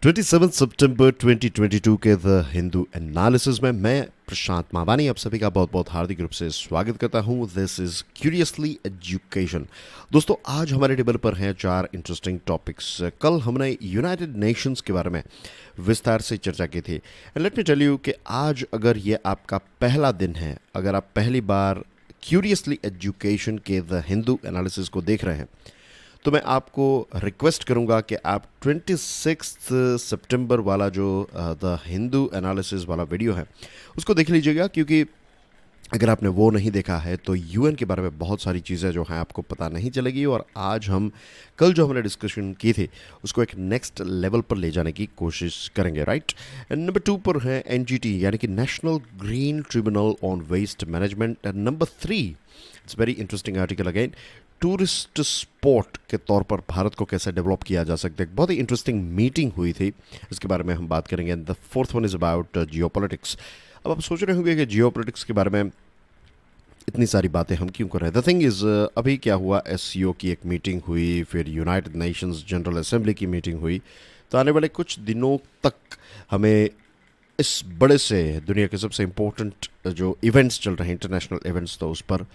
27 सितंबर 2022 के the Hindu analysis में मैं प्रशांत मावानी आप सभी का बहुत बहुत हार्दिक रूप से स्वागत करता हूं। This is curiously education. दोस्तों, आज हमारे टेबल पर हैं चार इंटरेस्टिंग टॉपिक्स। कल हमने यूनाइटेड नेशंस के बारे में विस्तार से चर्चा की थी। And let me tell you कि आज अगर ये आपका पहला दिन है, अगर आप पहली बार क्यूरियसली एजुकेशन के द हिंदू एनालिसिस को देख रहे हैं, तो मैं आपको रिक्वेस्ट करूंगा कि आप 26 सितंबर वाला जो द हिंदू एनालिसिस वाला वीडियो है उसको देख लीजिएगा, क्योंकि अगर आपने वो नहीं देखा है तो यूएन के बारे में बहुत सारी चीज़ें जो हैं आपको पता नहीं चलेगी। और आज हम कल जो हमने डिस्कशन की थी उसको एक नेक्स्ट लेवल पर ले जाने की कोशिश करेंगे, राइट। नंबर 2 पर है एनजीटी यानी कि national green tribunal on waste management. And number 3, it's very interesting article again, tourist spot के तौर पर भारत को कैसे डेवलप किया जा सकता है। बहुत ही इंटरेस्टिंग मीटिंग हुई थी, इसके बारे में हम बात करेंगे। The fourth one is about geopolitics. अब आप सोच रहे होंगे कि जियोपॉलिटिक्स के बारे में इतनी सारी बातें हम क्यों कर रहे हैं। द थिंग इज़, अभी क्या हुआ, एससीओ की एक मीटिंग हुई, फिर यूनाइटेड नेशंस जनरल असेंबली की मीटिंग हुई। तो आने वाले कुछ दिनों तक हमें इस बड़े से दुनिया के सबसे इम्पोर्टेंट जो इवेंट्स चल रहे हैं, इंटरनेशनल इवेंट्स, तो उस पर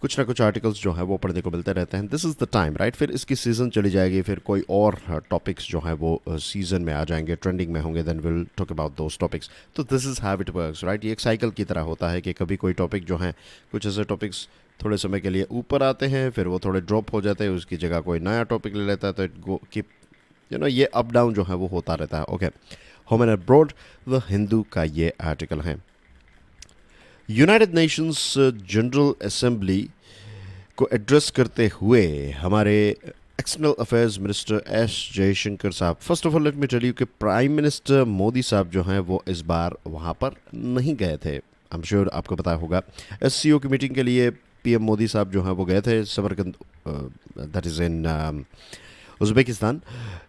कुछ ना कुछ आर्टिकल्स जो है वो पढ़ने को मिलते रहते हैं। This is the time, right. फिर इसकी सीज़न चली जाएगी, फिर कोई और टॉपिक्स जो हैं वो सीज़न में आ जाएंगे, ट्रेंडिंग में होंगे, then will talk about those topics. तो this is how it works, right. ये एक साइकिल की तरह होता है कि कभी कोई टॉपिक जो है, कुछ ऐसे टॉपिक्स थोड़े समय के लिए ऊपर आते हैं, फिर वो थोड़े ड्रॉप हो जाते हैं, उसकी जगह कोई नया टॉपिक ले लेता है, तो इट गो कीप ये अप डाउन जो है वो होता रहता है। Okay, home and abroad the Hindu का ये आर्टिकल है। यूनाइटेड नेशंस जनरल असेंबली को एड्रेस करते हुए हमारे external affairs minister S Jaishankar साहब, first of all let me tell you कि प्राइम मिनिस्टर मोदी साहब जो हैं वो इस बार वहाँ पर नहीं गए थे। आई एम श्योर आपको पता होगा, एससीओ की मीटिंग के लिए पीएम मोदी साहब जो हैं वो गए थे Samarkand, that is in Uzbekistan.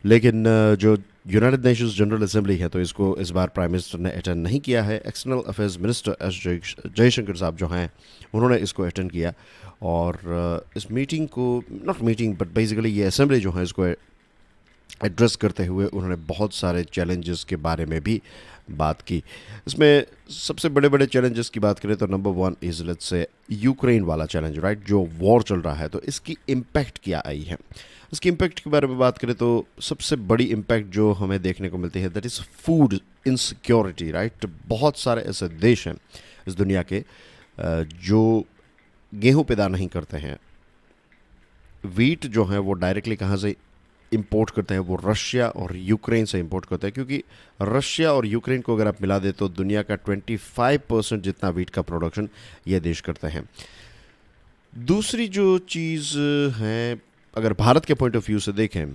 लेकिन जो यूनाइटेड नेशंस जनरल असेंबली है तो इसको इस बार प्राइम मिनिस्टर ने अटेंड नहीं किया है। External affairs minister S Jaishankar साहब जो हैं उन्होंने इसको अटेंड किया, और इस मीटिंग को, नॉट मीटिंग बट बेसिकली ये असेंबली जो है इसको एड्रेस करते हुए उन्होंने बहुत सारे चैलेंजेस के बारे में भी बात की। इसमें सबसे बड़े बड़े चैलेंजेस की बात करें तो number 1 is let's say Ukraine वाला चैलेंज, राइट, जो वॉर चल रहा है, तो इसकी इम्पैक्ट क्या आई है। इसकी इम्पैक्ट के बारे में बात करें तो सबसे बड़ी इम्पैक्ट जो हमें देखने को मिलती है that is food insecurity, right. बहुत सारे ऐसे देश हैं इस दुनिया के जो गेहूँ पैदा नहीं करते हैं। वीट जो है वो डायरेक्टली कहाँ से इंपोर्ट करते हैं, वो रशिया और यूक्रेन से इंपोर्ट करते हैं, क्योंकि रशिया और यूक्रेन को अगर आप मिला दे तो दुनिया का 25% जितना वीट का प्रोडक्शन ये देश करते हैं। दूसरी जो चीज़ है, अगर भारत के पॉइंट ऑफ व्यू से देखें,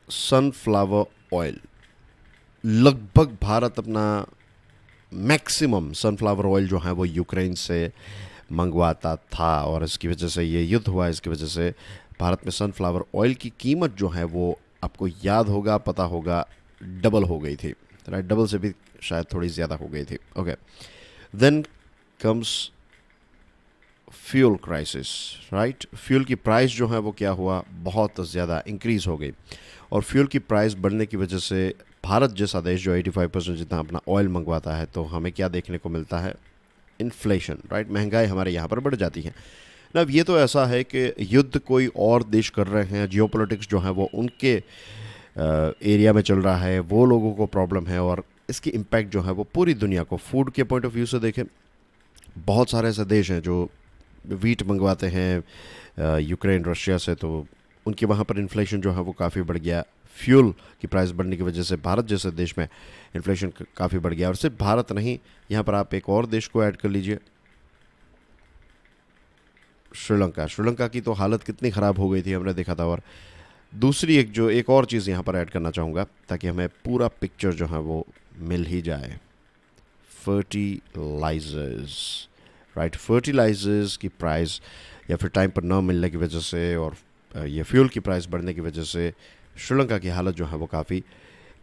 सनफ्लावर ऑयल, लगभग भारत अपना मैक्सिमम सनफ्लावर ऑयल जो है वो यूक्रेन से मंगवाता था, और इसकी वजह से ये युद्ध हुआ। इसकी वजह से भारत में सनफ्लावर ऑयल की कीमत जो है वो, आपको याद होगा, पता होगा, डबल हो गई थी, राइट। डबल से भी शायद थोड़ी ज़्यादा हो गई थी। Okay, then comes fuel crisis, right. Fuel की प्राइस जो है वो क्या हुआ, बहुत ज़्यादा इंक्रीज़ हो गई, और फ्यूल की प्राइस बढ़ने की वजह से भारत जैसा देश जो 85% जितना अपना ऑयल मंगवाता है, तो हमें क्या देखने को मिलता है, इन्फ्लेशन, राइट। महंगाई हमारे यहाँ पर बढ़ जाती है ना। अब ये तो ऐसा है कि युद्ध कोई और देश कर रहे हैं, जियोपॉलिटिक्स जो है वो उनके एरिया में चल रहा है, वो लोगों को प्रॉब्लम है, और इसकी इम्पैक्ट जो है वो पूरी दुनिया को, फूड के पॉइंट ऑफ व्यू से देखें, बहुत सारे ऐसे देश हैं जो वीट मंगवाते हैं यूक्रेन, रशिया से, तो उनके वहाँ पर इन्फ्लेशन जो है वो काफ़ी बढ़ गया। फ्यूल की प्राइस बढ़ने की वजह से भारत जैसे देश में इन्फ्लेशन काफ़ी बढ़ गया। और सिर्फ भारत नहीं, यहाँ पर आप एक और देश को ऐड कर लीजिए, श्रीलंका। श्रीलंका की तो हालत कितनी ख़राब हो गई थी, हमने देखा था। और दूसरी एक और चीज़ यहाँ पर ऐड करना चाहूँगा ताकि हमें पूरा पिक्चर जो है वो मिल ही जाए, फर्टिलाइजर्स, राइट। फर्टिलाइजर्स की प्राइस या फिर टाइम पर न मिलने की वजह से, और ये फ्यूल की प्राइस बढ़ने की वजह से श्रीलंका की हालत जो है वो काफ़ी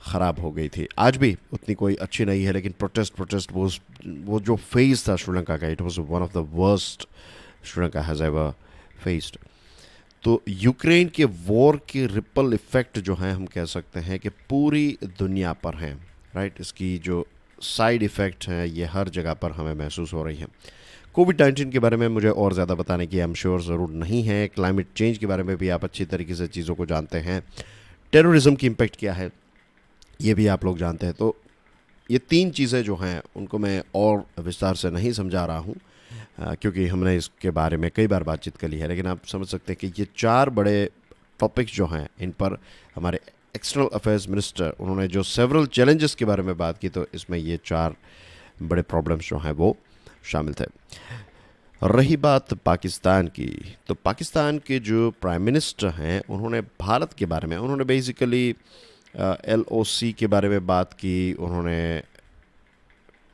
ख़राब हो गई थी। आज भी उतनी कोई अच्छी नहीं है, लेकिन प्रोटेस्ट वो जो फेज था श्रीलंका का, it was one of the worst Sri Lanka has ever faced. तो यूक्रेन के वॉर के रिपल इफ़ेक्ट जो हैं हम कह सकते हैं कि पूरी दुनिया पर हैं, राइट। इसकी जो साइड इफ़ेक्ट हैं ये हर जगह पर हमें महसूस हो रही हैं। कोविड-19 के बारे में मुझे और ज़्यादा बताने की आई एम श्योर ज़रूर नहीं है। क्लाइमेट चेंज के बारे में भी आप अच्छी तरीके से चीज़ों को जानते हैं। टेररिज्म की इम्पैक्ट क्या है ये भी आप लोग जानते हैं। तो ये तीन चीज़ें जो हैं उनको मैं और विस्तार से नहीं समझा रहा हूँ, क्योंकि हमने इसके बारे में कई बार बातचीत कर ली है। लेकिन आप समझ सकते हैं कि ये चार बड़े टॉपिक्स जो हैं इन पर हमारे एक्सटर्नल अफेयर्स मिनिस्टर उन्होंने जो सेवरल चैलेंजेस के बारे में बात की, तो इसमें ये चार बड़े प्रॉब्लम्स जो हैं वो शामिल थे। रही बात पाकिस्तान की, तो पाकिस्तान के जो प्राइम मिनिस्टर हैं उन्होंने भारत के बारे में, उन्होंने बेसिकली LOC के बारे में बात की, उन्होंने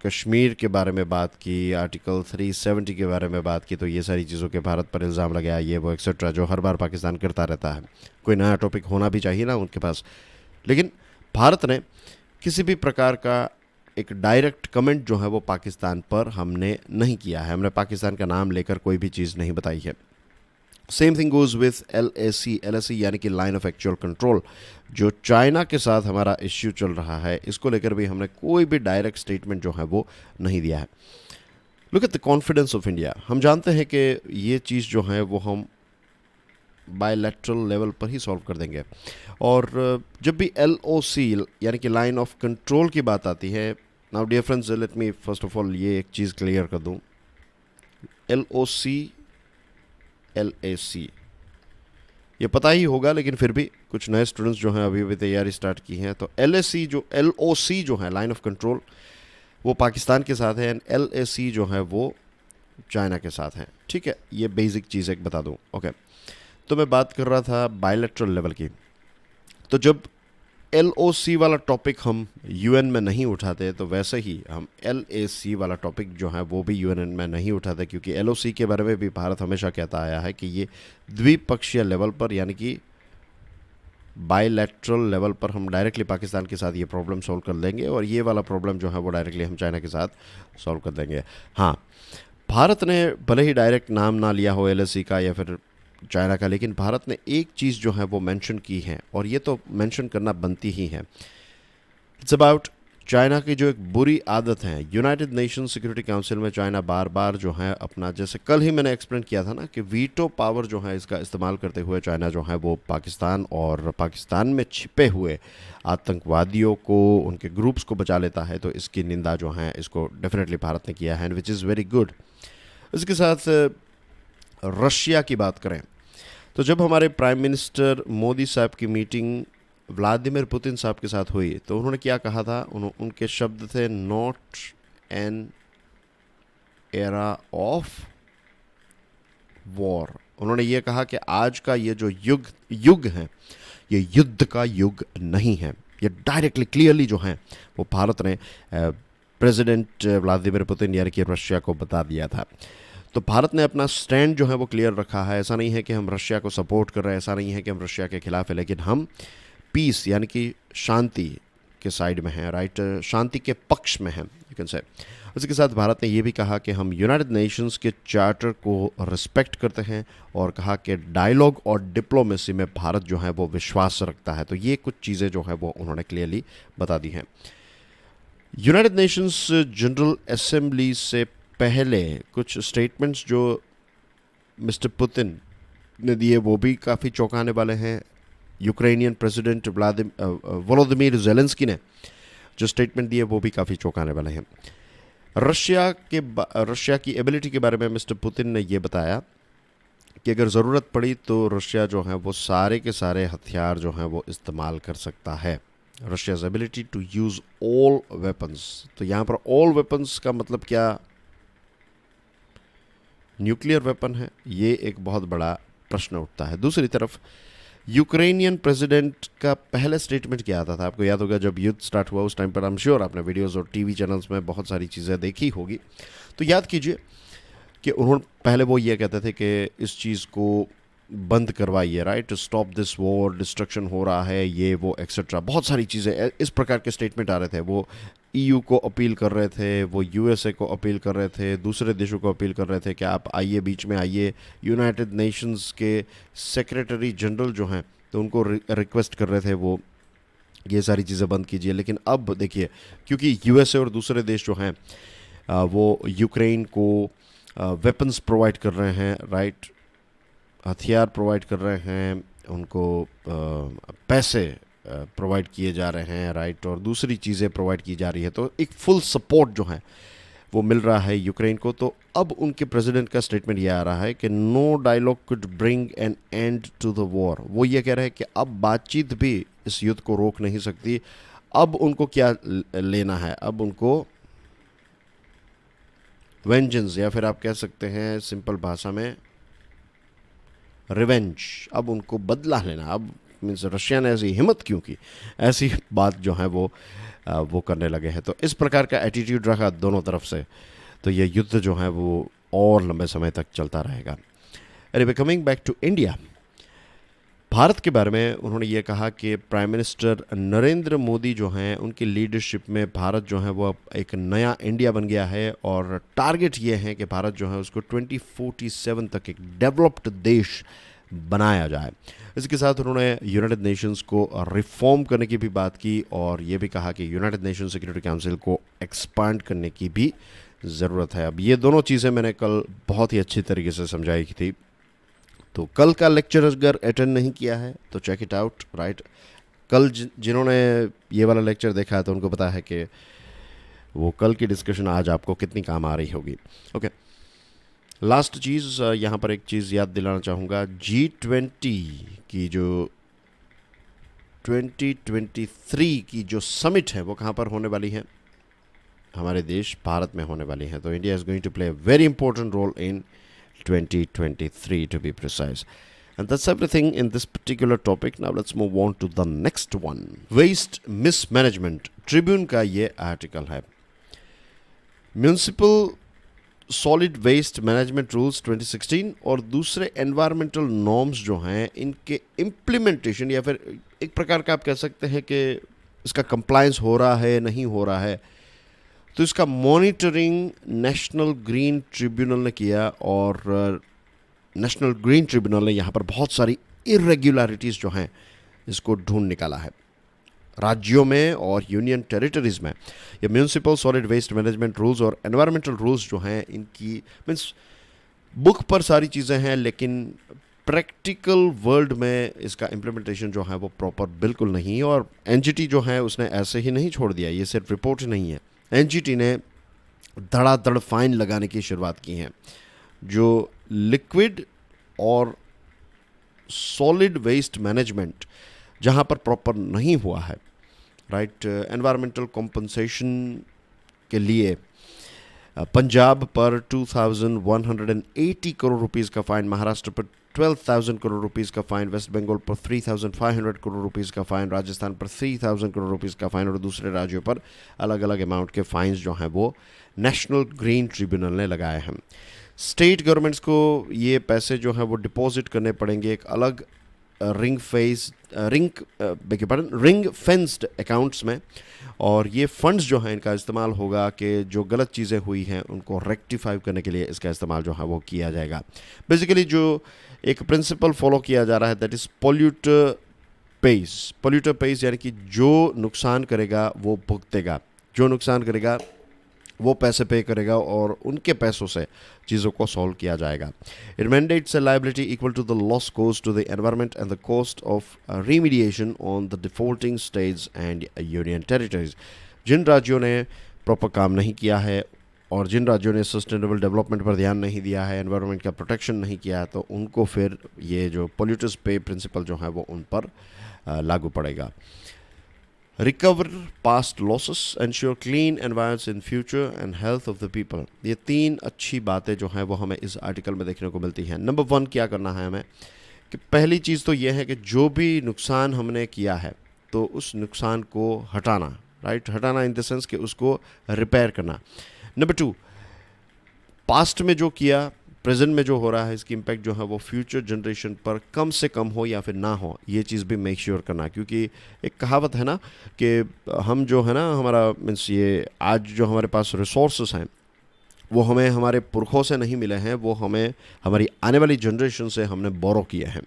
कश्मीर के बारे में बात की, आर्टिकल 370 के बारे में बात की। तो ये सारी चीज़ों के भारत पर इल्ज़ाम लगाया, ये वो एक्सेट्रा, जो हर बार पाकिस्तान करता रहता है। कोई नया टॉपिक होना भी चाहिए ना उनके पास। लेकिन भारत ने किसी भी प्रकार का एक डायरेक्ट कमेंट जो है वो पाकिस्तान पर हमने नहीं किया है। हमने पाकिस्तान का नाम लेकर कोई भी चीज़ नहीं बताई है। Same thing goes with LAC यानी कि लाइन ऑफ एक्चुअल कंट्रोल, जो चाइना के साथ हमारा इश्यू चल रहा है, इसको लेकर भी हमने कोई भी डायरेक्ट स्टेटमेंट जो है वो नहीं दिया है। Look at the confidence of India. हम जानते हैं कि ये चीज़ जो है वो हम बायलैटरल लेवल पर ही सॉल्व कर देंगे। और जब भी LOC यानी कि लाइन ऑफ कंट्रोल की बात आती है, now dear friends let me first of all ये एक चीज़ क्लियर कर दूं। LOC LAC ये पता ही होगा, लेकिन फिर भी कुछ नए स्टूडेंट्स जो हैं अभी अभी तैयारी स्टार्ट की हैं। तो LOC जो है लाइन ऑफ कंट्रोल, वो पाकिस्तान के साथ है, एंड LAC जो है वो चाइना के साथ है। ठीक है, ये बेसिक चीज़ एक बता दूं। ओके, तो मैं बात कर रहा था बायलैटरल लेवल की। तो जब LOC वाला टॉपिक हम UN में नहीं उठाते, तो वैसे ही हम LAC वाला टॉपिक जो है वो भी UN में नहीं उठाते, क्योंकि LOC के बारे में भी भारत हमेशा कहता आया है कि ये द्विपक्षीय लेवल पर यानी कि बायलैटरल लेवल पर हम डायरेक्टली पाकिस्तान के साथ ये प्रॉब्लम सॉल्व कर देंगे, और ये वाला प्रॉब्लम जो है वो डायरेक्टली हम चाइना के साथ सॉल्व कर देंगे। हाँ, भारत ने भले ही डायरेक्ट नाम ना लिया हो LAC का या फिर चाइना का, लेकिन भारत ने एक चीज़ जो है वो मेंशन की है, और ये तो मेंशन करना बनती ही है। इट्स अबाउट चाइना की जो एक बुरी आदत है। यूनाइटेड नेशन सिक्योरिटी काउंसिल में चाइना बार बार जो है अपना, जैसे कल ही मैंने एक्सप्लेन किया था ना, कि वीटो पावर जो है इसका इस्तेमाल करते हुए चाइना जो है वो पाकिस्तान और पाकिस्तान में छिपे हुए आतंकवादियों को, उनके ग्रुप्स को बचा लेता है। तो इसकी निंदा जो है इसको डेफिनेटली भारत ने किया है, विच इज़ वेरी गुड। इसके साथ रशिया की बात करें, तो जब हमारे प्राइम मिनिस्टर मोदी साहब की मीटिंग व्लादिमीर पुतिन साहब के साथ हुई, तो उन्होंने क्या कहा था, उनके शब्द थे not an era of war. उन्होंने ये कहा कि आज का ये जो युग है ये युद्ध का युग नहीं है। ये डायरेक्टली क्लियरली जो है वो भारत ने प्रेसिडेंट व्लादिमीर पुतिन यानी कि रशिया को बता दिया था। तो भारत ने अपना स्टैंड जो है वो क्लियर रखा है। ऐसा नहीं है कि हम रशिया को सपोर्ट कर रहे हैं, ऐसा नहीं है कि हम रशिया के खिलाफ है, लेकिन हम पीस यानी कि शांति के साइड में हैं, राइट, शांति के पक्ष में हैं, यू कैन से। उसके साथ भारत ने ये भी कहा कि हम यूनाइटेड नेशंस के चार्टर को रिस्पेक्ट करते हैं, और कहा कि डायलॉग और डिप्लोमेसी में भारत जो है वो विश्वास रखता है। तो ये कुछ चीज़ें जो है वो उन्होंने क्लियरली बता दी हैं। यूनाइटेड नेशंस जनरल असेंबली से पहले कुछ स्टेटमेंट्स जो मिस्टर पुतिन ने दिए वो भी काफ़ी चौंकाने वाले हैं। यूक्रेनियन प्रेसिडेंट वोलोदिमीर ज़ेलेंस्की ने जो स्टेटमेंट दिए वो भी काफ़ी चौंकाने वाले हैं। रशिया की एबिलिटी के बारे में मिस्टर पुतिन ने ये बताया कि अगर ज़रूरत पड़ी तो रशिया जो है वो सारे के सारे हथियार जो हैं वो इस्तेमाल कर सकता है। Russia's ability to use all weapons. तो यहाँ पर ऑल वेपन्स का मतलब क्या, न्यूक्लियर वेपन है, ये एक बहुत बड़ा प्रश्न उठता है। दूसरी तरफ यूक्रेनियन प्रेसिडेंट का पहले स्टेटमेंट क्या आता था, आपको याद होगा जब युद्ध स्टार्ट हुआ उस टाइम पर, आई एम श्योर आपने वीडियोस और टीवी चैनल्स में बहुत सारी चीज़ें देखी होगी। तो याद कीजिए कि उन्होंने पहले वो ये कहते थे कि इस चीज़ को बंद करवाइए, right, stop this war, destruction हो रहा है, ये वो एक्सेट्रा, बहुत सारी चीज़ें इस प्रकार के स्टेटमेंट आ रहे थे। वो ईयू को अपील कर रहे थे, वो यूएसए को अपील कर रहे थे, दूसरे देशों को अपील कर रहे थे कि आप आइए, बीच में आइए। यूनाइटेड नेशंस के सेक्रेटरी जनरल जो हैं तो उनको रिक्वेस्ट कर रहे थे वो ये सारी चीज़ें बंद कीजिए। लेकिन अब देखिए, क्योंकि यूएसए और दूसरे देश जो हैं वो यूक्रेन को वेपन्स प्रोवाइड कर रहे हैं, राइट, हथियार प्रोवाइड कर रहे हैं, उनको पैसे प्रोवाइड किए जा रहे हैं, राइट, और दूसरी चीज़ें प्रोवाइड की जा रही है, तो एक फुल सपोर्ट जो है वो मिल रहा है यूक्रेन को। तो अब उनके प्रेसिडेंट का स्टेटमेंट ये आ रहा है कि no dialogue could bring an end to the war. वो ये कह रहे हैं कि अब बातचीत भी इस युद्ध को रोक नहीं सकती। अब उनको क्या लेना है, अब उनको वेंजेंस, या फिर आप कह सकते हैं सिंपल भाषा में रिवेंज, अब उनको बदला लेना। अब मीन्स रशिया ने ऐसी हिम्मत क्यों की, ऐसी बात जो है वो करने लगे हैं। तो इस प्रकार का एटीट्यूड रखा दोनों तरफ से, तो ये युद्ध जो है वो और लंबे समय तक चलता रहेगा। Anyway, coming back to India, Bharat के बारे में उन्होंने ये कहा कि प्राइम मिनिस्टर नरेंद्र मोदी जो हैं उनकी लीडरशिप में भारत जो है वो अब एक नया इंडिया बन गया है, और टारगेट ये है कि भारत जो है उसको 2047 तक एक डेवलप्ड देश बनाया जाए। इसके साथ उन्होंने यूनाइटेड नेशंस को रिफॉर्म करने की भी बात की, और ये भी कहा कि यूनाइटेड नेशन सिक्योरिटी काउंसिल को एक्सपांड करने की भी ज़रूरत है। अब ये दोनों चीज़ें मैंने कल बहुत ही अच्छी तरीके से समझाई थी, तो कल का लेक्चर अगर अटेंड नहीं किया है तो चेक इट आउट, राइट। कल जिन्होंने ये वाला लेक्चर देखा है तो उनको पता है कि वो कल की डिस्कशन आज आपको कितनी काम आ रही होगी। ओके, लास्ट चीज़, यहाँ पर एक चीज़ याद दिलाना चाहूँगा, G20 की जो 2023 की जो समिट है वो कहाँ पर होने वाली है, हमारे देश भारत में होने वाली है। तो India is going to play a very important role in 2023 to be precise. And that's everything in this particular topic. Now let's move on to the next one. Waste mismanagement. Tribune का ये article है। Municipal solid waste management rules 2016 और दूसरे environmental norms जो हैं इनके implementation, या फिर एक प्रकार का आप कह सकते हैं कि इसका कंप्लायंस हो रहा है नहीं हो रहा है, तो इसका मॉनिटरिंग नेशनल ग्रीन ट्रिब्यूनल ने किया, और नेशनल ग्रीन ट्रिब्यूनल ने यहाँ पर बहुत सारी इरेगुलरिटीज़ जो हैं इसको ढूंढ निकाला है राज्यों में और यूनियन टेरिटरीज़ में। ये municipal solid waste management rules और एनवायरमेंटल रूल्स जो हैं इनकी मीन्स बुक पर सारी चीज़ें हैं, लेकिन प्रैक्टिकल वर्ल्ड में इसका इम्प्लीमेंटेशन जो है वो प्रॉपर बिल्कुल नहीं है। और एनजीटी जो है उसने ऐसे ही नहीं छोड़ दिया, ये सिर्फ रिपोर्ट ही नहीं है, एनजीटी ने धड़ाधड़ फाइन लगाने की शुरुआत की है। जो लिक्विड और सॉलिड वेस्ट मैनेजमेंट जहाँ पर प्रॉपर नहीं हुआ है, राइट, एनवायरमेंटल कॉम्पनसेशन के लिए पंजाब पर 2180 करोड़ रुपीस का फाइन, महाराष्ट्र पर 12,000 करोड़ रुपीस का फाइन, वेस्ट बंगाल पर 3,500 करोड़ रुपीस का फाइन, राजस्थान पर 3,000 करोड़ रुपीस का फाइन, और दूसरे राज्यों पर अलग अलग अमाउंट के फाइन्स जो हैं वो नेशनल ग्रीन ट्रिब्यूनल ने लगाए हैं। स्टेट गवर्नमेंट्स को ये पैसे जो हैं वो डिपॉजिट करने पड़ेंगे एक अलग रिंग फेंस्ड अकाउंट्स में, और ये फंड्स जो हैं इनका इस्तेमाल होगा कि जो गलत चीज़ें हुई हैं उनको रेक्टिफाई करने के लिए इसका इस्तेमाल जो है वो किया जाएगा। बेसिकली जो एक प्रिंसिपल फॉलो किया जा रहा है दैट इज़ पोल्यूटर पेज, यानी कि जो नुकसान करेगा वो भुगतेगा, जो नुकसान करेगा वो पैसे पे करेगा, और उनके पैसों से चीज़ों को सॉल्व किया जाएगा। It mandates a liability equal to the loss cause to the environment and the cost of remediation on the defaulting states and union territories. जिन राज्यों ने प्रॉपर काम नहीं किया है और जिन राज्यों ने सस्टेनेबल डेवलपमेंट पर ध्यान नहीं दिया है, एनवायरनमेंट का प्रोटेक्शन नहीं किया है, तो उनको फिर ये जो पोल्यूटर्स पे प्रिंसिपल जो है वो उन पर लागू पड़ेगा। Recover past losses, ensure clean environments in future and health of the people. ये तीन अच्छी बातें जो हैं वो हमें इस आर्टिकल में देखने को मिलती हैं। नंबर 1 क्या करना है हमें, कि पहली चीज़ तो ये है कि जो भी नुकसान हमने किया है तो उस नुकसान को हटाना, राइट, हटाना इन द सेंस कि उसको रिपेयर करना। नंबर 2, पास्ट में जो किया प्रेजेंट में जो हो रहा है इसकी इम्पैक्ट जो है वो फ्यूचर जनरेशन पर कम से कम हो या फिर ना हो, ये चीज़ भी मेक श्योर करना। क्योंकि एक कहावत है ना कि हम जो है ना, हमारा मीन्स ये आज जो हमारे पास रिसोर्सेस हैं वो हमें हमारे पुरखों से नहीं मिले हैं, वो हमें हमारी आने वाली जनरेशन से हमने बोरो किए हैं।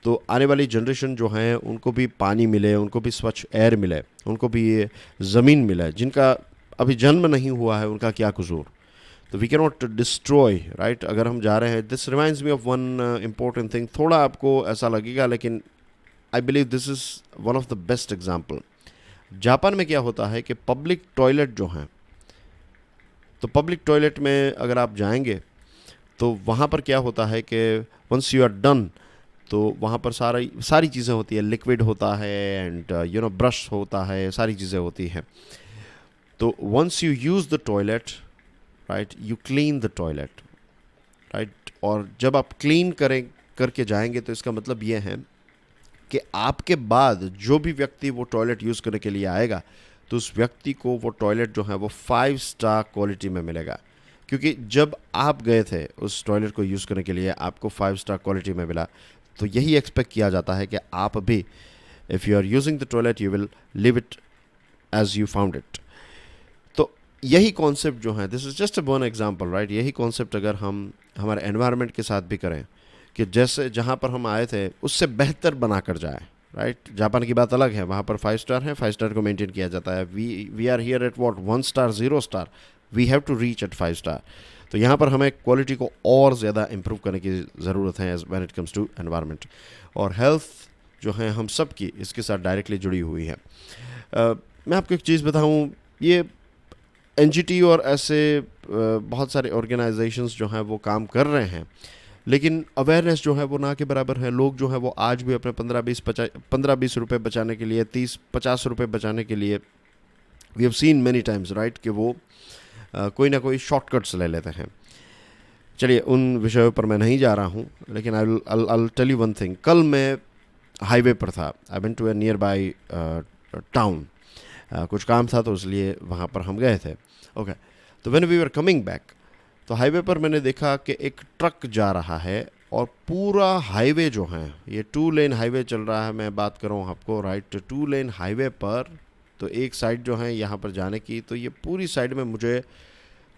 तो आने वाली जनरेशन जो है उनको भी पानी मिले, उनको भी स्वच्छ एयर मिले, उनको भी ये ज़मीन मिले, जिनका अभी जन्म नहीं हुआ है उनका क्या कसूर। तो we can not destroy, right. अगर हम जा रहे हैं, this reminds me of one important thing, थोड़ा आपको ऐसा लगेगा लेकिन I believe this is one of the best example. Japan में क्या होता है कि पब्लिक टॉयलेट जो हैं, तो पब्लिक टॉयलेट में अगर आप जाएंगे तो वहाँ पर क्या होता है कि वंस यू आर डन, तो वहाँ पर सारी चीज़ें होती है, लिक्विड होता है एंड ब्रश होता है, सारी चीज़ें होती हैं। तो once you use the toilet, right, you clean the toilet, right. और जब आप क्लीन करके जाएंगे तो इसका मतलब ये है कि आपके बाद जो भी व्यक्ति वो टॉयलेट यूज़ करने के लिए आएगा तो उस व्यक्ति को वो टॉयलेट जो है वो 5 स्टार क्वालिटी में मिलेगा। क्योंकि जब आप गए थे उस टॉयलेट को यूज़ करने के लिए, आपको 5 स्टार क्वालिटी में मिला, तो यही एक्सपेक्ट किया जाता है कि आप भी, if you are using the toilet, you will leave it as you found it. तो यही कॉन्सेप्ट जो है, this is just a one example, right. यही कॉन्सेप्ट अगर हम हमारे एनवायरनमेंट के साथ भी करें कि जैसे जहाँ पर हम आए थे उससे बेहतर बना कर जाए, राइट। जापान की बात अलग है, वहाँ पर 5 स्टार है, 5 स्टार को मेंटेन किया जाता है। We are here at what 1 star 0 star, we have to reach at 5 star. तो यहाँ पर हमें क्वालिटी को और ज़्यादा इम्प्रूव करने की ज़रूरत है when it comes to environment. और हेल्थ जो है हम सब की इसके साथ डायरेक्टली जुड़ी हुई है। मैं आपको एक चीज़ बताऊँ, ये एनजीटी और ऐसे बहुत सारे ऑर्गेनाइजेशंस जो हैं वो काम कर रहे हैं, लेकिन अवेयरनेस जो है वो ना के बराबर है। लोग जो है वो आज भी अपने 15-20 रुपये बचाने के लिए, 30-50 रुपये बचाने के लिए, we have seen many times, right, कि वो कोई ना कोई शॉर्टकट्स ले लेते हैं। चलिए उन विषयों पर मैं नहीं जा रहा हूँ, लेकिन I tell you one thing. कल मैं हाईवे पर था, I went to a nearby town, कुछ काम था तो इसलिए वहाँ पर हम गए थे। ओके, तो when we were coming back, तो हाईवे पर मैंने देखा कि एक ट्रक जा रहा है और पूरा हाईवे जो है, ये 2 लेन हाईवे चल रहा है, मैं बात कर रहा हूँ आपको, राइट, 2 लेन हाईवे पर। तो एक साइड जो है यहाँ पर जाने की, तो ये पूरी साइड में मुझे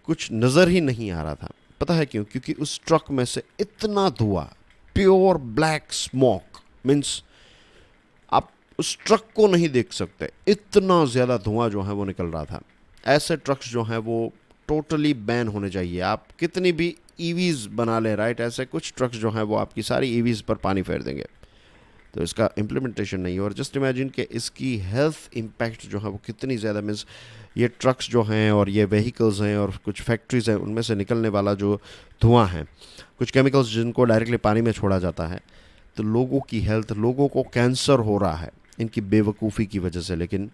कुछ नज़र ही नहीं आ रहा था। पता है क्यों? क्योंकि उस ट्रक में से इतना धुआं, प्योर ब्लैक स्मोक, मीन्स आप उस ट्रक को नहीं देख सकते, इतना ज़्यादा धुआं जो है वो निकल रहा था। ऐसे ट्रक्स जो हैं वो टोटली बैन होने चाहिए। आप कितनी भी ईवीज़ बना लें, राइट, ऐसे कुछ ट्रक्स जो हैं वो आपकी सारी ईवीज़ पर पानी फेर देंगे। तो इसका इम्प्लीमेंटेशन नहीं है। और जस्ट इमेजिन कि इसकी हेल्थ इम्पैक्ट जो है वो कितनी ज़्यादा, मीन्स ये ट्रक्स जो हैं और ये व्हीकल्स हैं और कुछ फैक्ट्रीज़ हैं, उनमें से निकलने वाला जो धुआं है, कुछ केमिकल्स जिनको डायरेक्टली पानी में छोड़ा जाता है, तो लोगों की हेल्थ, लोगों को कैंसर हो रहा है इनकी बेवकूफ़ी की वजह से। लेकिन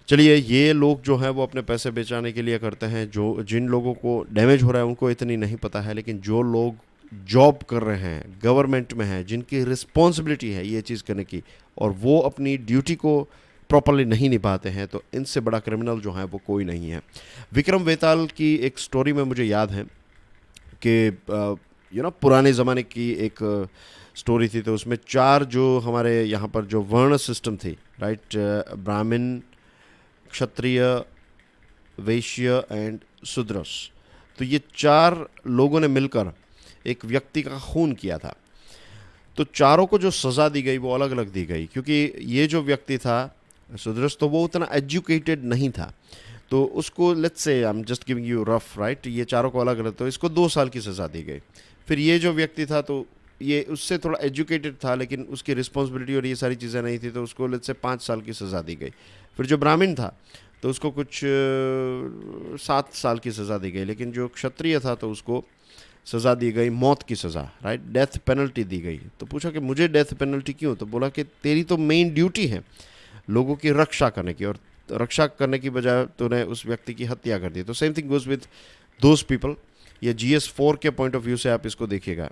चलिए, ये लोग जो हैं वो अपने पैसे बचाने के लिए करते हैं। जिन लोगों को डैमेज हो रहा है उनको इतनी नहीं पता है, लेकिन जो लोग जॉब कर रहे हैं, गवर्नमेंट में हैं, जिनकी रिस्पॉन्सिबिलिटी है ये चीज़ करने की, और वो अपनी ड्यूटी को प्रॉपरली नहीं निभाते हैं, तो इनसे बड़ा क्रिमिनल जो है वो कोई नहीं है। विक्रम वेताल की एक स्टोरी में मुझे याद है कि पुराने ज़माने की एक स्टोरी थी। तो उसमें 4 जो हमारे यहाँ पर जो वर्ण सिस्टम थी, राइट, ब्राह्मण, क्षत्रिय, वैश्य एंड शूद्रस, तो ये 4 लोगों ने मिलकर एक व्यक्ति का खून किया था। तो चारों को जो सज़ा दी गई वो अलग अलग दी गई, क्योंकि ये जो व्यक्ति था शूद्रस, तो वो उतना एजुकेटेड नहीं था। तो उसको, let's say I am just giving you rough, right, ये चारों को अलग अलग, तो इसको 2 साल की सज़ा दी गई। फिर ये जो व्यक्ति था, तो ये उससे थोड़ा एजुकेटेड था लेकिन उसकी रिस्पॉन्सिबिलिटी और ये सारी चीज़ें नहीं थी, तो उसको लेट्स से 5 साल की सज़ा दी गई। फिर जो ब्राह्मण था तो उसको कुछ 7 साल की सज़ा दी गई। लेकिन जो क्षत्रिय था तो उसको सज़ा दी गई मौत की सज़ा, राइट, डेथ पेनल्टी दी गई। तो पूछा कि मुझे डेथ पेनल्टी क्यों? तो बोला कि तेरी तो मेन ड्यूटी है लोगों की रक्षा करने की, और रक्षा करने की बजाय तूने उस व्यक्ति की हत्या कर दी। तो same thing goes with those people. ये GS4 के पॉइंट ऑफ व्यू से आप इसको देखिएगा,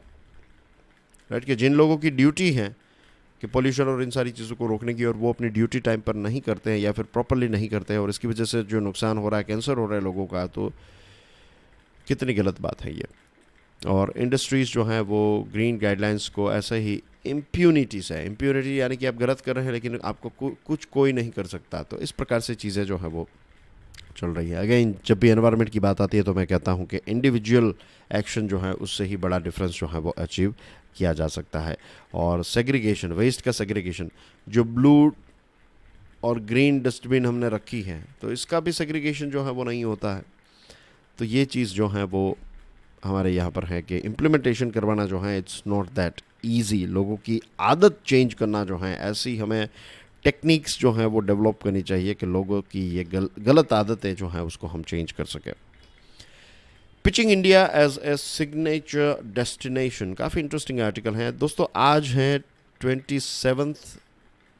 राइट, कि जिन लोगों की ड्यूटी है कि पोल्यूशन और इन सारी चीज़ों को रोकने की, और वो अपनी ड्यूटी टाइम पर नहीं करते हैं या फिर प्रॉपरली नहीं करते हैं, और इसकी वजह से जो नुकसान हो रहा है, कैंसर हो रहा है लोगों का, तो कितनी गलत बात है ये। और इंडस्ट्रीज़ जो हैं वो ग्रीन गाइडलाइंस को ऐसे ही इम्प्यूनिटी से, इम्प्यूनिटी यानी कि आप गलत कर रहे हैं लेकिन आपको कुछ कोई नहीं कर सकता, तो इस प्रकार से चीज़ें जो हैं वो चल रही है। अगेन जब भी एनवायरनमेंट की बात आती है तो मैं कहता हूँ कि इंडिविजुअल एक्शन जो है उससे ही बड़ा डिफरेंस जो है वो अचीव किया जा सकता है। और सेग्रीगेशन, वेस्ट का सेग्रीगेशन, जो ब्लू और ग्रीन डस्टबिन हमने रखी है तो इसका भी सेग्रीगेशन जो है वो नहीं होता है। तो ये चीज़ जो है वो हमारे यहाँ पर है कि इम्प्लीमेंटेशन करवाना जो है इट्स नॉट दैट ईजी। लोगों की आदत चेंज करना जो है, ऐसी हमें टेक्निक्स जो हैं वो डेवलप करनी चाहिए कि लोगों की ये गलत आदतें जो हैं उसको हम चेंज कर सकें। Pitching India as a signature destination, काफ़ी इंटरेस्टिंग आर्टिकल है दोस्तों। आज है 27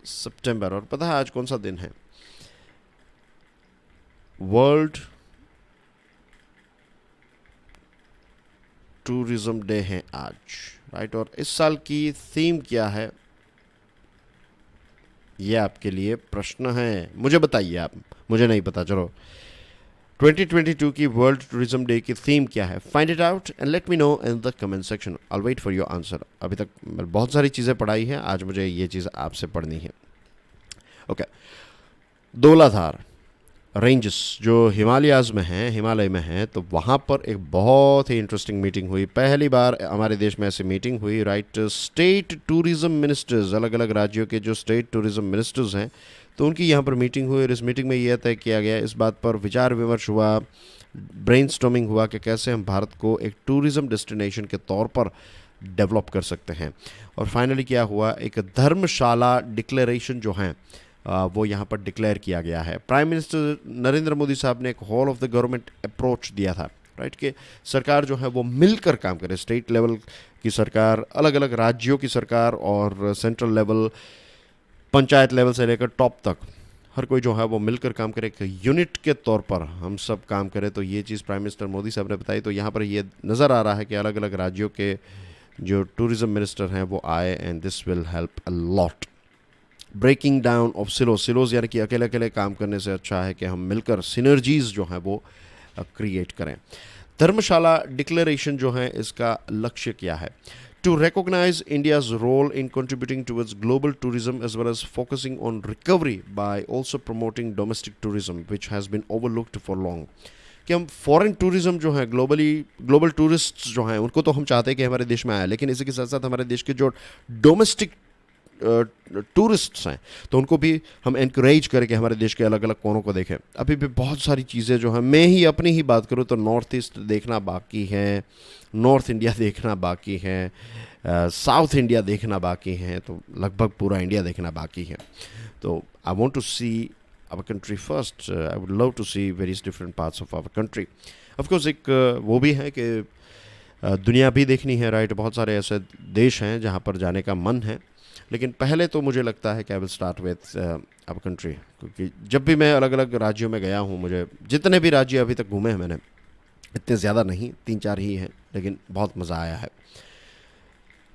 सितंबर और पता है आज कौन सा दिन है? वर्ल्ड टूरिज्म डे है आज, राइट। और इस साल की थीम क्या है ये आपके लिए प्रश्न है, मुझे बताइए आप, मुझे नहीं पता। चलो 2022 की वर्ल्ड टूरिज्म डे की थीम क्या है? Find it out and let me know in the comment section. I wait for your answer. अभी तक मैं बहुत सारी चीज़ें पढ़ाई हैं, आज मुझे ये चीज़ आपसे पढ़नी है। ओके, धौलाधार रेंजेस जो हिमालय में हैं, तो वहाँ पर एक बहुत ही इंटरेस्टिंग मीटिंग हुई। पहली बार हमारे देश में ऐसी मीटिंग हुई, राइट। स्टेट टूरिज्म मिनिस्टर्स, अलग अलग राज्यों के जो स्टेट टूरिज्म मिनिस्टर्स हैं, तो उनकी यहाँ पर मीटिंग हुई और इस मीटिंग में यह तय किया गया, इस बात पर विचार विमर्श हुआ, ब्रेनस्टॉर्मिंग हुआ कि कैसे हम भारत को एक टूरिज्म डेस्टिनेशन के तौर पर डेवलप कर सकते हैं। और फाइनली क्या हुआ, एक धर्मशाला डिक्लेरेशन जो है वो यहाँ पर डिक्लेयर किया गया है। प्राइम मिनिस्टर नरेंद्र मोदी साहब ने एक whole of the government approach दिया था, राइट, कि सरकार जो है वो मिलकर काम करे। स्टेट लेवल की सरकार, अलग अलग राज्यों की सरकार और सेंट्रल लेवल, पंचायत लेवल से लेकर टॉप तक हर कोई जो है वो मिलकर काम करे, एक यूनिट के तौर पर हम सब काम करें। तो ये चीज़ प्राइम मिनिस्टर मोदी साहब ने बताई। तो यहाँ पर ये नज़र आ रहा है कि अलग अलग राज्यों के जो टूरिज़्म मिनिस्टर हैं वो आए and this will help a lot. Breaking down of silos यानी कि अकेले अकेले काम करने से अच्छा है कि हम मिलकर सिनर्जीज जो हैं वो क्रिएट करें। धर्मशाला डिक्लेरेशन जो है इसका लक्ष्य क्या है? To recognise India's role in contributing towards global tourism as well as focusing on recovery by also promoting domestic tourism which has been overlooked for long. कि हम फॉरेन टूरिज्म जो है, ग्लोबल टूरिस्ट जो हैं उनको तो हम चाहते हैं कि हमारे देश में आए, लेकिन इसी के साथ साथ हमारे देश के जो डोमेस्टिक टूरिस्ट्स हैं तो उनको भी हम एनकरेज करें कि हमारे देश के अलग अलग कोनों को देखें। अभी भी बहुत सारी चीज़ें जो हैं, मैं ही अपनी ही बात करूँ तो नॉर्थ ईस्ट देखना बाकी है, नॉर्थ इंडिया देखना बाकी है, साउथ इंडिया देखना बाकी है, तो लगभग पूरा इंडिया देखना बाकी है। तो I want to see our country first. I would love to see various different parts of our country. Of course एक वो भी है कि दुनिया भी देखनी है, राइट। बहुत सारे ऐसे देश हैं जहाँ पर जाने का मन है, लेकिन पहले तो मुझे लगता है कि I will start with our country, क्योंकि जब भी मैं अलग अलग राज्यों में गया हूँ, मुझे जितने भी राज्य अभी तक घूमे हैं मैंने, इतने ज़्यादा नहीं, 3-4 ही हैं, लेकिन बहुत मज़ा आया है।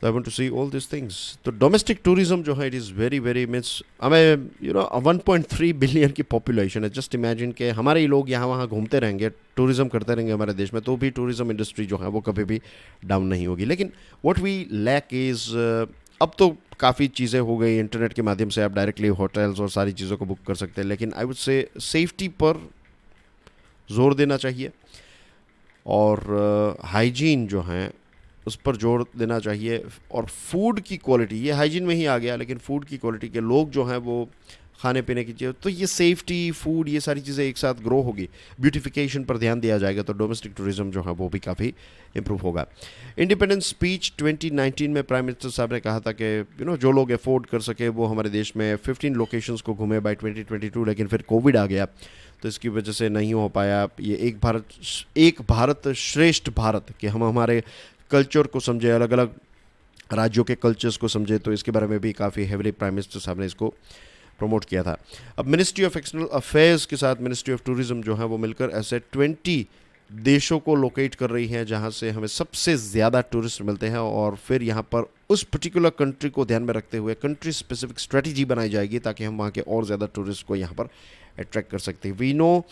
तो I want to see all this things. तो डोमेस्टिक टूरिज्म जो है it is very very means, हमें 1.3 बिलियन की पॉपुलेशन है। जस्ट इमेजिन के हमारे ही लोग यहाँ वहाँ घूमते रहेंगे, टूरिज्म करते रहेंगे हमारे देश में, तो भी टूरिज्म इंडस्ट्री जो है वो कभी भी डाउन नहीं होगी। लेकिन व्हाट वी लैक इज़, अब तो काफ़ी चीज़ें हो गई, इंटरनेट के माध्यम से आप डायरेक्टली होटल्स और सारी चीज़ों को बुक कर सकते हैं, लेकिन आई वुड से सेफ्टी पर जोर देना चाहिए और हाइजीन जो है उस पर जोर देना चाहिए। और फूड की क्वालिटी, ये हाइजीन में ही आ गया, लेकिन फूड की क्वालिटी के लोग जो हैं वो खाने पीने की चीज़, तो ये सेफ्टी, फूड, ये सारी चीज़ें एक साथ ग्रो होगी। ब्यूटिफिकेशन पर ध्यान दिया जाएगा तो डोमेस्टिक टूरिज्म जो है वो भी काफ़ी इंप्रूव होगा। इंडिपेंडेंस स्पीच 2019 में प्राइम मिनिस्टर साहब ने कहा था कि जो लोग अफोर्ड कर सके वो हमारे देश में 15 लोकेशंस को घूमे बाय 2022, लेकिन फिर कोविड आ गया तो इसकी वजह से नहीं हो पाया। ये एक भारत श्रेष्ठ भारत, कि हम हमारे कल्चर को समझे, अलग अलग राज्यों के कल्चर्स को समझे, तो इसके बारे में भी काफ़ी हेवली प्राइम मिनिस्टर साहब ने इसको प्रमोट किया था। अब मिनिस्ट्री ऑफ एक्सटर्नल अफेयर्स के साथ मिनिस्ट्री ऑफ टूरिज्म जो है वो मिलकर ऐसे 20 देशों को लोकेट कर रही हैं जहां से हमें सबसे ज़्यादा टूरिस्ट मिलते हैं, और फिर यहां पर उस पर्टिकुलर कंट्री को ध्यान में रखते हुए कंट्री स्पेसिफिक स्ट्रेटजी बनाई जाएगी ताकि हम वहां के और ज़्यादा टूरिस्ट को यहां पर अट्रैक्ट कर सकते हैं। वी नो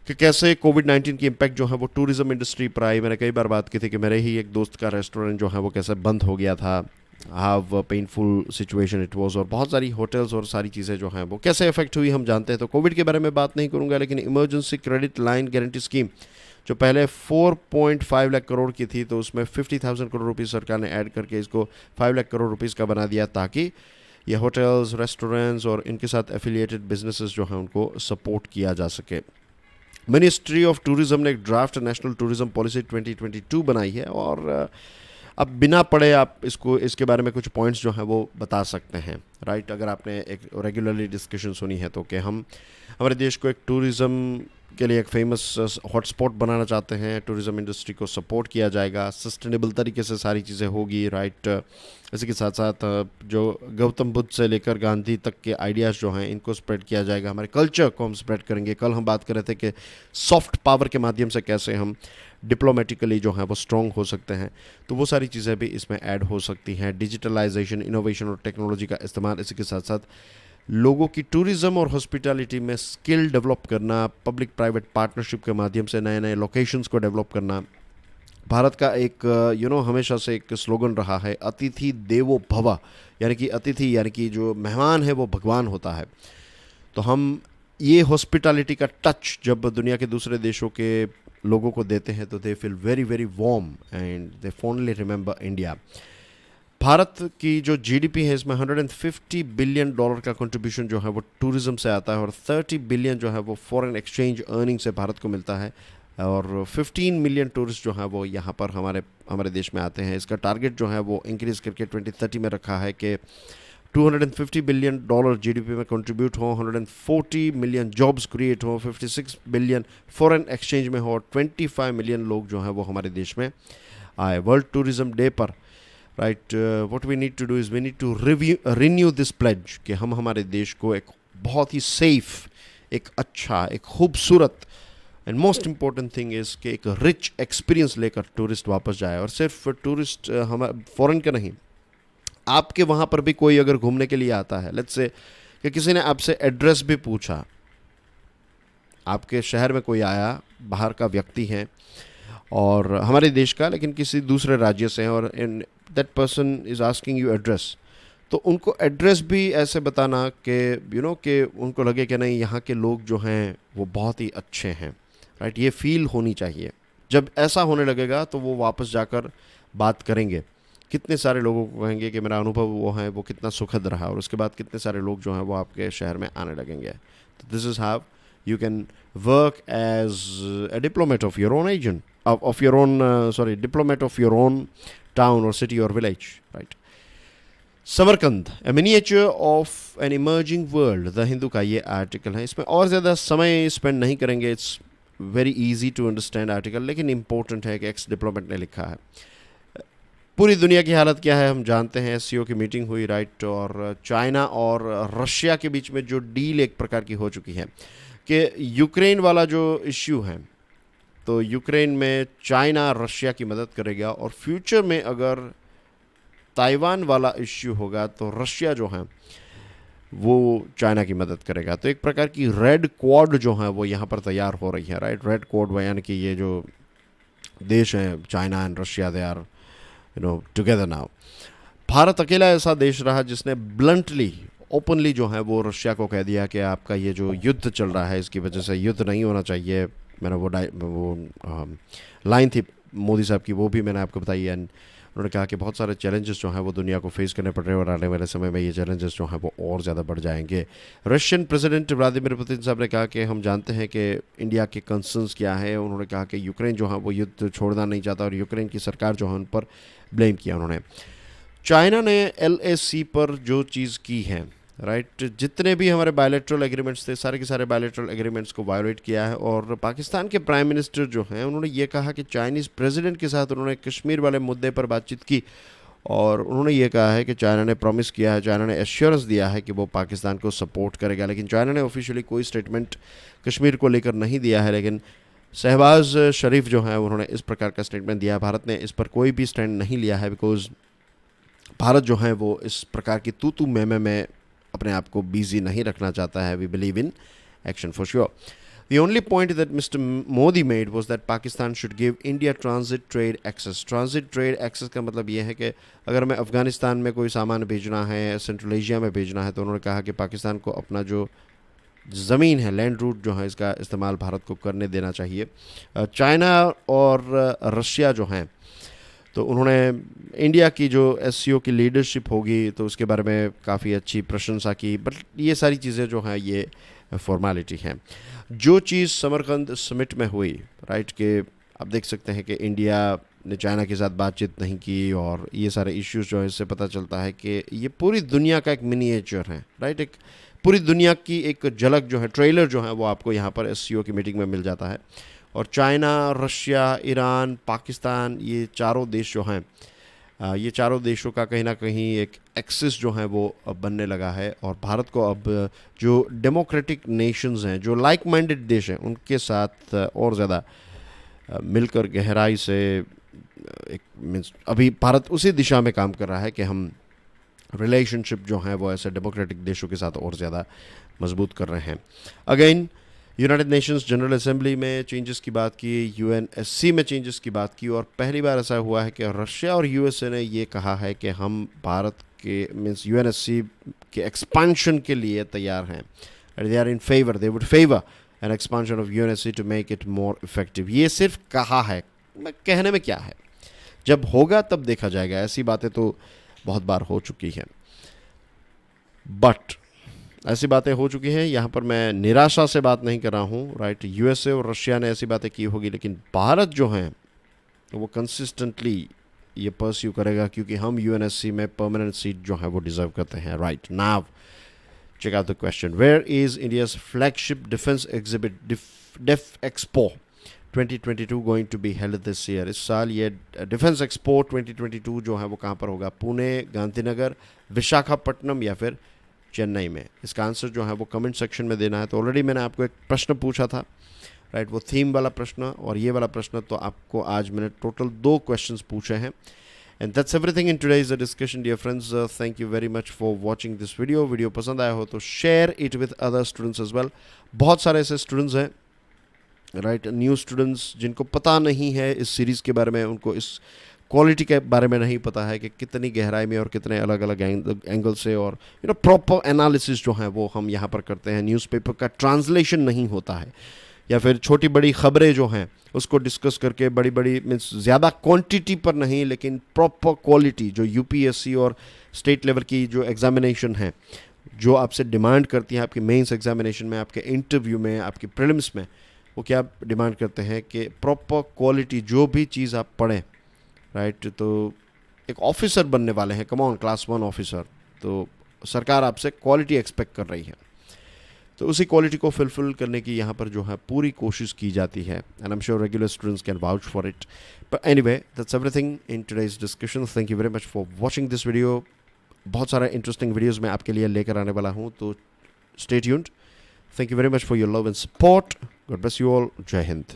कि कैसे कोविड-19 की इम्पैक्ट जो है वो टूरिज़्म इंडस्ट्री पर आई। मैंने कई बार बात की थी कि मेरे ही एक दोस्त का रेस्टोरेंट जो है वो कैसे बंद हो गया था, how painful situation it was, और बहुत सारी होटल्स और सारी चीज़ें जो हैं वो कैसे अफेक्ट हुई हम जानते हैं। तो कोविड के बारे में बात नहीं करूंगा, लेकिन emergency credit line guarantee scheme जो पहले 4.5 लाख करोड़ की थी, तो उसमें 50,000 करोड़ रुपीस सरकार ने ऐड करके इसको 5 लाख करोड़ रुपीस का बना दिया, ताकि ये होटल्स, रेस्टोरेंट्स और इनके साथ एफिलिएटेड बिजनेसेस जो हैं उनको सपोर्ट किया जा सके। मिनिस्ट्री ऑफ टूरिज्म ने एक ड्राफ्ट नेशनल टूरिज्म पॉलिसी 2022 बनाई है, और अब बिना पढ़े आप इसको, इसके बारे में कुछ पॉइंट्स जो हैं वो बता सकते हैं, राइट। अगर आपने एक रेगुलरली डिस्कशन सुनी है तो कि हम हमारे देश को एक टूरिज़्म के लिए एक फेमस हॉटस्पॉट बनाना चाहते हैं, टूरिज़्म इंडस्ट्री को सपोर्ट किया जाएगा, सस्टेनेबल तरीके से सारी चीज़ें होगी, राइट। इसी के साथ साथ जो गौतम बुद्ध से लेकर गांधी तक के आइडियाज़ जो हैं इनको स्प्रेड किया जाएगा, हमारे कल्चर को हम स्प्रेड करेंगे। कल हम बात कर रहे थे कि सॉफ्ट पावर के माध्यम से कैसे हम डिप्लोमेटिकली जो है वो स्ट्रॉन्ग हो सकते हैं, तो वो सारी चीज़ें भी इसमें ऐड हो सकती हैं। डिजिटलाइजेशन, इनोवेशन और टेक्नोलॉजी का इस्तेमाल, इसी के साथ साथ लोगों की टूरिज़्म और हॉस्पिटैलिटी में स्किल डेवलप करना, पब्लिक प्राइवेट पार्टनरशिप के माध्यम से नए नए लोकेशंस को डेवलप करना। भारत का एक हमेशा से एक स्लोगन रहा है, अतिथि देवो भव, यानी कि अतिथि यानी कि जो मेहमान है वो भगवान होता है। तो हम ये हॉस्पिटैलिटी का टच जब दुनिया के दूसरे देशों के लोगों को देते हैं तो they feel very very warm and they fondly remember India. Bharat की जो जीडीपी है इसमें $150 बिलियन का कंट्रीब्यूशन जो है वो टूरिज़्म से आता है, और 30 बिलियन जो है वो फॉरेन एक्सचेंज अर्निंग से भारत को मिलता है, और 15 मिलियन टूरिस्ट जो हैं वो यहाँ पर हमारे देश में आते हैं। इसका टारगेट जो है वो इंक्रीज़ करके 2030 में रखा है कि $250 बिलियन जीडीपी में कंट्रीब्यूट हो, 140 मिलियन जॉब्स क्रिएट हो, 56 बिलियन फॉरेन एक्सचेंज में हो, और 25 मिलियन लोग जो हैं वो हमारे देश में आए। वर्ल्ड टूरिज़्म डे पर, right, what we need to do is we need to renew this pledge कि हम हमारे देश को एक बहुत ही सेफ, एक अच्छा, एक खूबसूरत and most important thing is कि एक रिच एक्सपीरियंस लेकर टूरिस्ट वापस जाए। और सिर्फ टूरिस्ट हम फॉरेन के नहीं, आपके वहाँ पर भी कोई अगर घूमने के लिए आता है, लेट्स से कि किसी ने आपसे एड्रेस भी पूछा, आपके शहर में कोई आया, बाहर का व्यक्ति है और हमारे देश का लेकिन किसी दूसरे राज्य से है, और that person is asking you address, तो उनको एड्रेस भी ऐसे बताना कि कि उनको लगे कि नहीं, यहाँ के लोग जो हैं वो बहुत ही अच्छे हैं, राइट। ये फील होनी चाहिए। जब ऐसा होने लगेगा तो वो वापस जाकर बात करेंगे। कितने सारे लोगों को कहेंगे कि मेरा अनुभव वो है वो कितना सुखद रहा, और उसके बाद कितने सारे लोग जो हैं वो आपके शहर में आने लगेंगे। तो this is how you can work as a diplomat of your own agent, of your own diplomat of your own town or city or village, right. Samarkand, a miniature of an emerging world, the Hindu का ये article है। इसमें और ज़्यादा समय spend नहीं करेंगे, it's very easy to understand article, लेकिन इंपॉर्टेंट है कि एक्स डिप्लोमेट ने लिखा है। पूरी दुनिया की हालत क्या है हम जानते हैं। एससीओ की मीटिंग हुई, राइट, और चाइना और रशिया के बीच में जो डील एक प्रकार की हो चुकी है कि यूक्रेन वाला जो इश्यू है, तो यूक्रेन में चाइना रशिया की मदद करेगा, और फ्यूचर में अगर ताइवान वाला इश्यू होगा तो रशिया जो है वो चाइना की मदद करेगा। तो एक प्रकार की रेड क्वाड जो है वो यहाँ पर तैयार हो रही है, राइट। रेड क्वाड यानी कि ये जो देश हैं, China and Russia, they are together now. Bharat अकेला ऐसा देश रहा जिसने ब्लंटली, ओपनली जो है वो रशिया को कह दिया कि आपका ये जो युद्ध चल रहा है इसकी वजह से युद्ध नहीं होना चाहिए। मेरा वो लाइन थी मोदी साहब की, वो भी मैंने आपको बताई है। उन्होंने कहा कि बहुत सारे चैलेंजेस जो हैं वो दुनिया को फेस करने पड़ रहे हैं, और आने वाले समय में ये चैलेंजेस जो हैं वो और ज़्यादा बढ़ जाएंगे। रशियन प्रेसिडेंट व्लादिमीर पुतिन साहब ने कहा कि हम जानते हैं कि इंडिया के कंसर्न्स क्या है। उन्होंने कहा कि यूक्रेन जो है वो युद्ध छोड़ना नहीं चाहता, और यूक्रेन की सरकार जो है उन पर ब्लेम किया उन्होंने। चाइना ने LAC पर जो चीज़ की है, राइट, जितने भी हमारे बायलैटरल एग्रीमेंट्स थे सारे के सारे बायलैटरल एग्रीमेंट्स को वायोलेट किया है। और पाकिस्तान के प्राइम मिनिस्टर जो हैं उन्होंने ये कहा कि चाइनीज़ प्रेसिडेंट के साथ उन्होंने कश्मीर वाले मुद्दे पर बातचीत की, और उन्होंने ये कहा है कि चाइना ने प्रॉमिस किया है, चाइना ने एश्योरेंस दिया है कि वो पाकिस्तान को सपोर्ट करेगा। लेकिन चाइना ने ऑफिशियली कोई स्टेटमेंट कश्मीर को लेकर नहीं दिया है, लेकिन शहबाज शरीफ जो हैं उन्होंने इस प्रकार का स्टेटमेंट दिया। भारत ने इस पर कोई भी स्टैंड नहीं लिया है, बिकॉज भारत जो है वो इस प्रकार की तू में अपने आप को बिजी नहीं रखना चाहता है। We believe in action for sure. The only point that Mr. Modi made was that Pakistan should give India transit trade access. Transit trade access का मतलब ये है कि अगर हमें अफ़गानिस्तान में कोई सामान भेजना है, सेंट्रल एशिया में भेजना है, तो उन्होंने कहा कि पाकिस्तान को अपना जो ज़मीन है, लैंड रूट जो है, इसका इस्तेमाल भारत को करने देना चाहिए. चाइना और रशिया जो हैं, तो उन्होंने इंडिया की जो एससीओ की लीडरशिप होगी तो उसके बारे में काफ़ी अच्छी प्रशंसा की. बट ये सारी चीज़ें जो हैं ये फॉर्मेलिटी हैं. जो चीज़ समरकंद समिट में हुई, राइट, कि आप देख सकते हैं कि इंडिया ने चाइना के साथ बातचीत नहीं की और ये सारे इश्यूज जो है, इससे पता चलता है कि ये पूरी दुनिया का एक मिनिएचर है, राइट. एक पूरी दुनिया की एक झलक जो है, ट्रेलर जो है, वो आपको यहाँ पर एससीओ की मीटिंग में मिल जाता है. और चाइना, रशिया, ईरान, पाकिस्तान, ये चारों देश जो हैं, ये चारों देशों का कहीं ना कहीं एक एक्सिस जो है वो अब बनने लगा है. और भारत को अब जो डेमोक्रेटिक नेशंस हैं, जो लाइक माइंडेड देश हैं, उनके साथ और ज़्यादा मिलकर गहराई से एक मीन्स अभी भारत उसी दिशा में काम कर रहा है कि हम रिलेशनशिप जो हैं वो ऐसे डेमोक्रेटिक देशों के साथ और ज़्यादा मजबूत कर रहे हैं. Again United Nations General assembly में चेंजेस की बात की, यूएनएससी में चेंजेस की बात की, और पहली बार ऐसा हुआ है कि रशिया और यूएसए ने ये कहा है कि हम भारत के मीन्स यूएनएससी के एक्सपांशन के लिए तैयार हैं. They are in favour, they would favour an expansion of UNSC to make it more effective. ये सिर्फ कहा है, कहने में क्या है, जब होगा तब देखा जाएगा. ऐसी बातें तो बहुत बार हो चुकी हैं, बट ऐसी बातें हो चुकी हैं. यहाँ पर मैं निराशा से बात नहीं कर रहा हूँ, राइट. यूएसए और रशिया ने ऐसी बातें की होगी, लेकिन भारत जो है वो कंसिस्टेंटली ये परस्यू करेगा, क्योंकि हम यूएनएससी में परमानेंट सीट जो है वो डिजर्व करते हैं, right. Now check out the question. Where is India's flagship defence exhibit Def Expo 2022 going to be held this year. इस साल ये डिफेंस एक्सपो 2022 जो है वो कहाँ पर होगा? पुणे, गांधीनगर, विशाखापट्टनम या फिर चेन्नई में? इसका आंसर जो है वो कमेंट सेक्शन में देना है. तो ऑलरेडी मैंने आपको एक प्रश्न पूछा था, राइट, वो थीम वाला प्रश्न और ये वाला प्रश्न. तो आपको आज मैंने टोटल 2 क्वेश्चंस पूछे हैं. And that's everything in today's discussion dear friends. Thank you very much for watching this video. Video पसंद आया हो तो share it with other students as well. बहुत सारे ऐसे स्टूडेंट्स हैं, राइट, न्यू स्टूडेंट्स जिनको पता नहीं है इस सीरीज़ के बारे में, उनको इस क्वालिटी के बारे में नहीं पता है कि कितनी गहराई में और कितने अलग अलग एंगल से और प्रॉपर एनालिसिस जो है वो हम यहाँ पर करते हैं. न्यूज़पेपर का ट्रांसलेशन नहीं होता है, या फिर छोटी बड़ी ख़बरें जो हैं उसको डिस्कस करके बड़ी बड़ी मीन्स ज़्यादा क्वांटिटी पर नहीं, लेकिन प्रॉपर क्वालिटी जो यूपीएससी और स्टेट लेवल की जो एग्जामिनेशन है, जो आपसे डिमांड करती है आपके मेंस एग्जामिनेशन में, आपके इंटरव्यू में, आपके प्रीलिम्स में, वो क्या डिमांड करते हैं कि प्रॉपर क्वालिटी जो भी चीज़ आप पढ़ें, राइट. तो एक ऑफिसर बनने वाले हैं, कम ऑन, क्लास 1 ऑफिसर, तो सरकार आपसे क्वालिटी एक्सपेक्ट कर रही है. तो उसी क्वालिटी को फुलफिल करने की यहाँ पर जो है पूरी कोशिश की जाती है. And I am sure regular students can vouch for it. But anyway, that's everything in today's discussion. Thank you very much for watching this video. बहुत सारा इंटरेस्टिंग वीडियोज़ मैं आपके लिए लेकर आने वाला हूँ, तो stay tuned. Thank you very much for your love and support. God bless you all. Jai Hind.